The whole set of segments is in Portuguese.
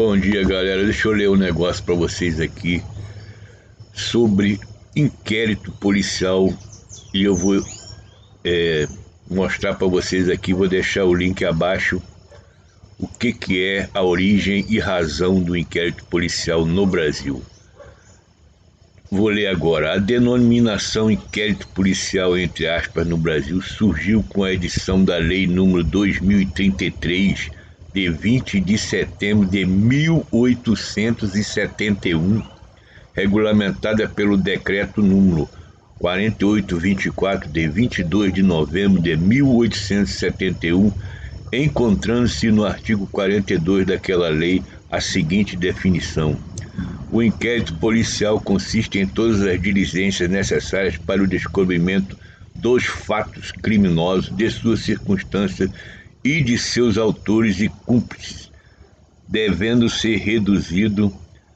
Bom dia, galera. Deixa eu ler um negócio para vocês aqui sobre inquérito policial e eu vou mostrar para vocês aqui. Vou deixar o link abaixo o que é a origem e razão do inquérito policial no Brasil. Vou ler agora. A denominação inquérito policial, entre aspas, no Brasil surgiu com a edição da Lei número 2033, de 20 de setembro de 1871, regulamentada pelo Decreto número 4824, de 22 de novembro de 1871, encontrando-se no artigo 42 daquela lei a seguinte definição: o inquérito policial consiste em todas as diligências necessárias para o descobrimento dos fatos criminosos, de suas circunstâncias e de seus autores e cúmplices, devendo ser reduzido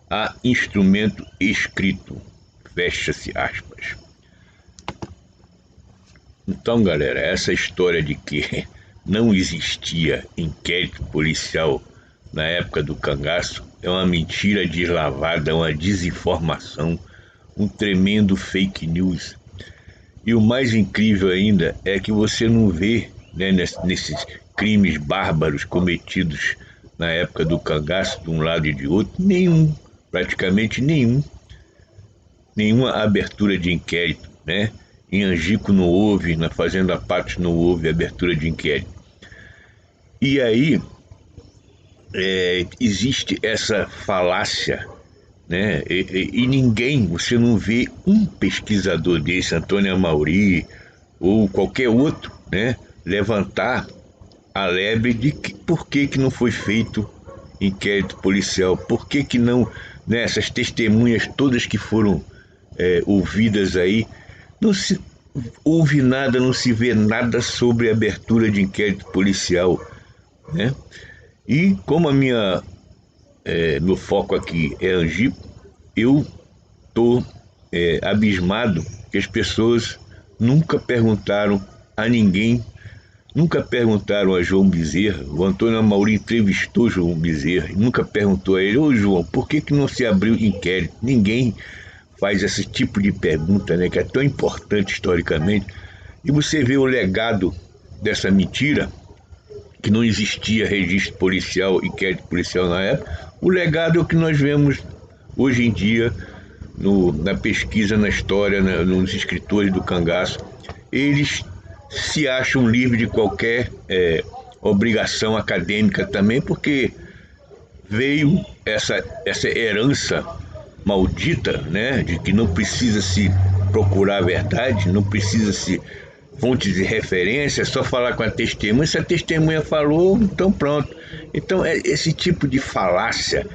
a instrumento escrito. Fecha-se aspas. Então, galera, essa história de que não existia inquérito policial na época do cangaço é uma mentira deslavada, uma desinformação, um tremendo fake news. E o mais incrível ainda é que você não vê, né, nesses crimes bárbaros cometidos na época do cangaço, de um lado e de outro, praticamente nenhuma abertura de inquérito, né? Em Angico não houve, na Fazenda Patos não houve abertura de inquérito. E aí existe essa falácia, né? E ninguém, você não vê um pesquisador desse, Antônio Amauri ou qualquer outro, né, levantar a lebre de por que não foi feito inquérito policial, por que não, né, essas testemunhas todas que foram ouvidas aí, não se ouve nada, não se vê nada sobre a abertura de inquérito policial, né? E como meu foco aqui é Angico, eu estou abismado que as pessoas nunca perguntaram a ninguém, nunca perguntaram a João Bezerra. O Antônio Amauri entrevistou João Bezerra e nunca perguntou a ele: ô João, por que não se abriu inquérito? Ninguém faz esse tipo de pergunta, né, que é tão importante historicamente. E você vê o legado dessa mentira, que não existia registro policial, inquérito policial na época. O legado é o que nós vemos hoje em dia na pesquisa, na história, nos escritores do cangaço. Eles se acham livres de qualquer obrigação acadêmica também, porque veio essa herança maldita, né, de que não precisa se procurar a verdade, não precisa se fontes de referência, é só falar com a testemunha. Se a testemunha falou, então pronto. Então esse tipo de falácia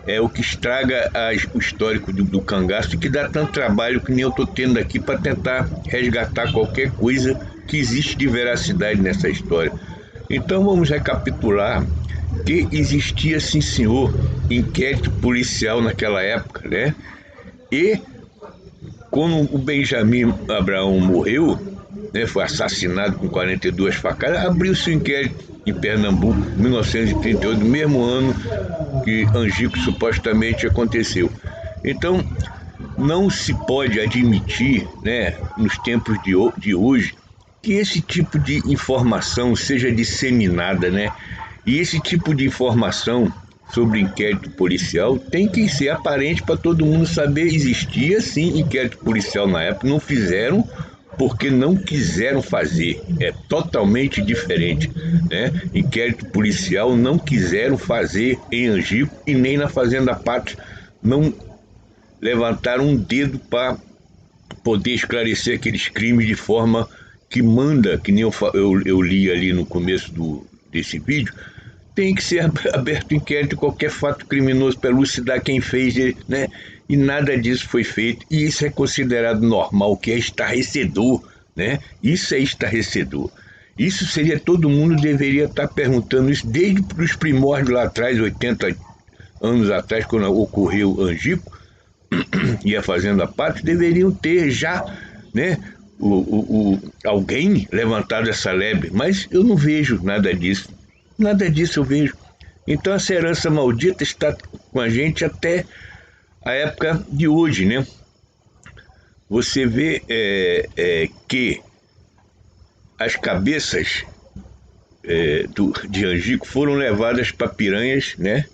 é o que estraga o histórico do cangaço, e que dá tanto trabalho que nem eu estou tendo aqui para tentar resgatar qualquer coisa que existe de veracidade nessa história. Então vamos recapitular que existia, sim senhor, inquérito policial naquela época, né? E quando o Benjamin Abraão morreu, né, foi assassinado com 42 facadas, abriu-se o inquérito em Pernambuco, em 1938, no mesmo ano que Angico supostamente aconteceu. Então, não se pode admitir, né, nos tempos de hoje, que esse tipo de informação seja disseminada, né? E esse tipo de informação sobre inquérito policial tem que ser aparente para todo mundo saber. Existia sim inquérito policial na época, não fizeram porque não quiseram fazer, é totalmente diferente, né? Inquérito policial não quiseram fazer em Angico e nem na Fazenda Patos, não levantaram um dedo para poder esclarecer aqueles crimes de forma que manda, que nem eu li ali no começo desse vídeo. Tem que ser aberto inquérito, qualquer fato criminoso, para elucidar quem fez, né? E nada disso foi feito, e isso é considerado normal, que é estarrecedor, né? Isso é estarrecedor. Isso seria, todo mundo deveria estar perguntando isso desde os primórdios lá atrás, 80 anos atrás, quando ocorreu Angico e a Fazenda Patos, deveriam ter já, né, alguém levantado essa lebre, mas eu não vejo nada disso. Nada disso eu vejo. Então essa herança maldita está com a gente até a época de hoje, né? Você vê que as cabeças de Angico foram levadas para Piranhas, né?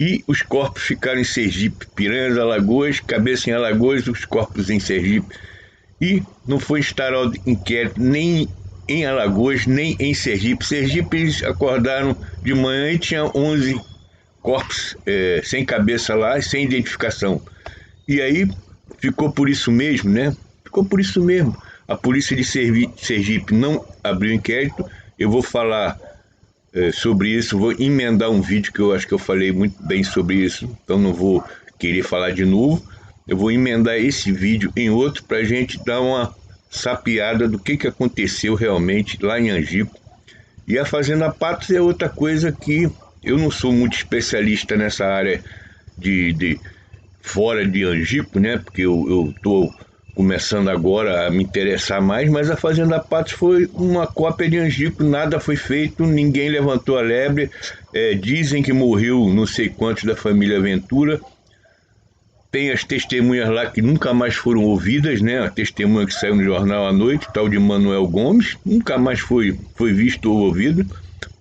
E os corpos ficaram em Sergipe. Piranhas, Alagoas, cabeça em Alagoas, os corpos em Sergipe. E não foi instaurado inquérito nem em Alagoas, nem em Sergipe. Sergipe eles acordaram de manhã e tinha 11 corpos sem cabeça lá, sem identificação. E aí ficou por isso mesmo, né? Ficou por isso mesmo. A polícia de Sergipe não abriu inquérito. Eu vou falar sobre isso, vou emendar um vídeo que eu acho que eu falei muito bem sobre isso, então não vou querer falar de novo. Eu vou emendar esse vídeo em outro para a gente dar uma sapeada do que aconteceu realmente lá em Angico. E a Fazenda Patos é outra coisa que eu não sou muito especialista nessa área de fora de Angico, né? Porque eu tô começando agora a me interessar mais, mas a Fazenda Patos foi uma cópia de Angico, nada foi feito, ninguém levantou a lebre. Dizem que morreu não sei quantos da família Ventura. Tem as testemunhas lá que nunca mais foram ouvidas, né? A testemunha que saiu no jornal à noite, tal de Manuel Gomes, nunca mais foi visto ou ouvido.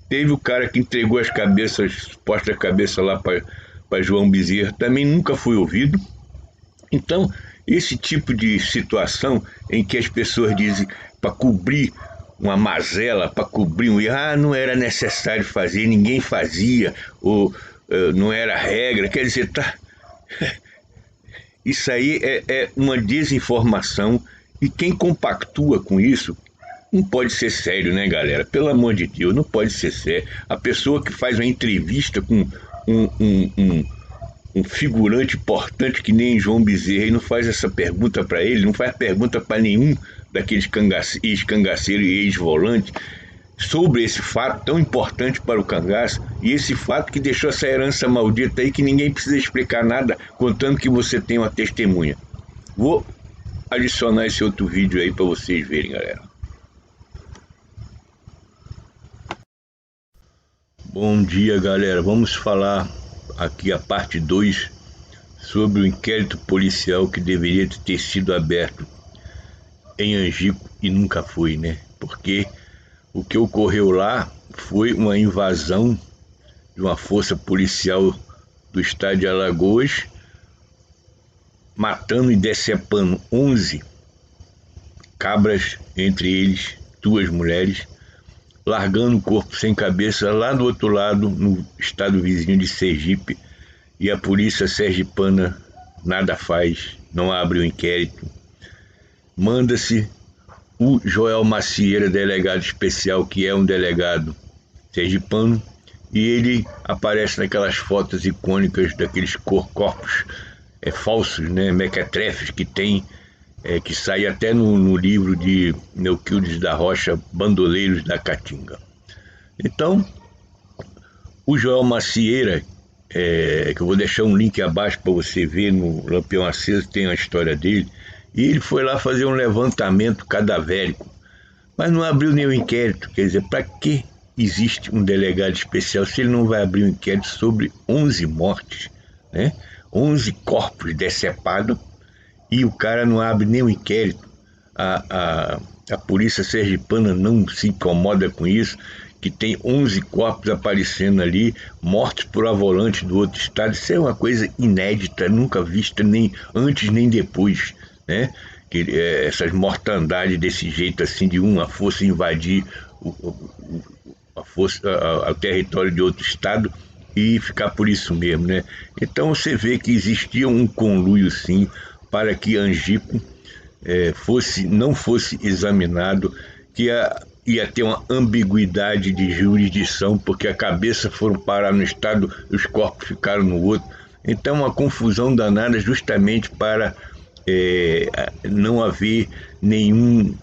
Teve o cara que entregou as cabeças, supostas cabeças lá para João Bezerra, também nunca foi ouvido. Então, esse tipo de situação em que as pessoas dizem para cobrir uma mazela, para cobrir um erro, não era necessário fazer, ninguém fazia, ou não era regra, quer dizer, tá. Isso aí é uma desinformação e quem compactua com isso não pode ser sério, né, galera? Pelo amor de Deus, não pode ser sério. A pessoa que faz uma entrevista com um figurante importante que nem João Bezerra e não faz essa pergunta para ele, não faz pergunta para nenhum daqueles ex-cangaceiros e ex-volantes sobre esse fato tão importante para o cangaço e esse fato que deixou essa herança maldita aí que ninguém precisa explicar nada, contando que você tem uma testemunha. Vou adicionar esse outro vídeo aí para vocês verem, galera. Bom dia, galera. Vamos falar aqui a parte 2 sobre o inquérito policial que deveria ter sido aberto em Angico e nunca foi, né? Porque o que ocorreu lá foi uma invasão de uma força policial do estado de Alagoas, matando e decepando 11 cabras, entre eles 2 mulheres, largando o corpo sem cabeça lá do outro lado, no estado vizinho de Sergipe, e a polícia sergipana nada faz, não abre o inquérito. Manda-se o Joel Macieira, delegado especial, que é um delegado sergipano, e ele aparece naquelas fotos icônicas daqueles corpos falsos, né, mequetrefes que tem, que sai até no livro de Neuquildes da Rocha, Bandoleiros da Caatinga. Então, o Joel Macieira, que eu vou deixar um link abaixo para você ver, no Lampião Aceso tem a história dele, e ele foi lá fazer um levantamento cadavérico, mas não abriu nenhum inquérito. Quer dizer, para que existe um delegado especial se ele não vai abrir um inquérito sobre 11 mortes, né? 11 corpos decepados, e o cara não abre nenhum inquérito. A polícia sergipana não se incomoda com isso, que tem 11 corpos aparecendo ali, mortos por volantes do outro estado. Isso é uma coisa inédita, nunca vista nem antes nem depois, né? Que essas mortandades desse jeito assim, de uma força invadir o território de outro estado e ficar por isso mesmo, né? Então você vê que existia um conluio sim para que Angico não fosse examinado, que ia ter uma ambiguidade de jurisdição, porque a cabeça foram parar no estado, os corpos ficaram no outro. Então uma confusão danada, justamente para não haver nenhum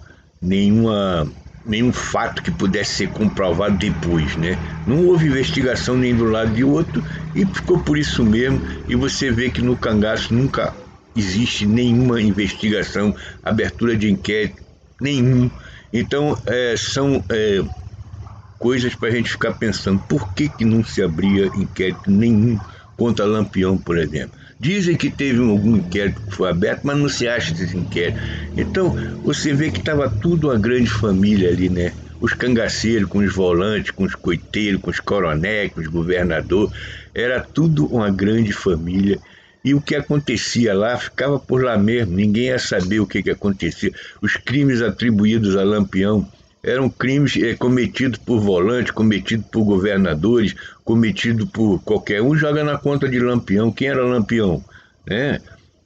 fato que pudesse ser comprovado depois, né? Não houve investigação nem do lado de outro e ficou por isso mesmo. E você vê que no cangaço nunca existe nenhuma investigação, abertura de inquérito, nenhum. Então são coisas para a gente ficar pensando por que não se abria inquérito nenhum contra Lampião, por exemplo. Dizem que teve algum inquérito que foi aberto, mas não se acha esse inquérito. Então, você vê que estava tudo uma grande família ali, né? Os cangaceiros com os volantes, com os coiteiros, com os coronéis, com os governadores. Era tudo uma grande família. E o que acontecia lá ficava por lá mesmo. Ninguém ia saber o que acontecia. Os crimes atribuídos a Lampião eram crimes cometidos por volantes, cometidos por governadores, cometidos por qualquer um, joga na conta de Lampião. Quem era Lampião? Né?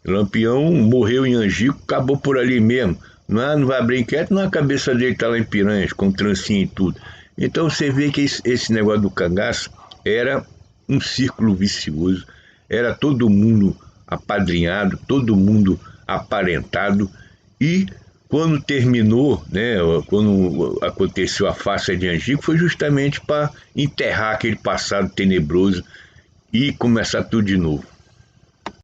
Lampião morreu em Angico, acabou por ali mesmo. Não vai abrir inquérito, não, a cabeça dele está lá em Piranhas, com trancinha e tudo. Então você vê que esse negócio do cangaço era um círculo vicioso, era todo mundo apadrinhado, todo mundo aparentado, e quando terminou, né, quando aconteceu a farsa de Angico, foi justamente para enterrar aquele passado tenebroso e começar tudo de novo.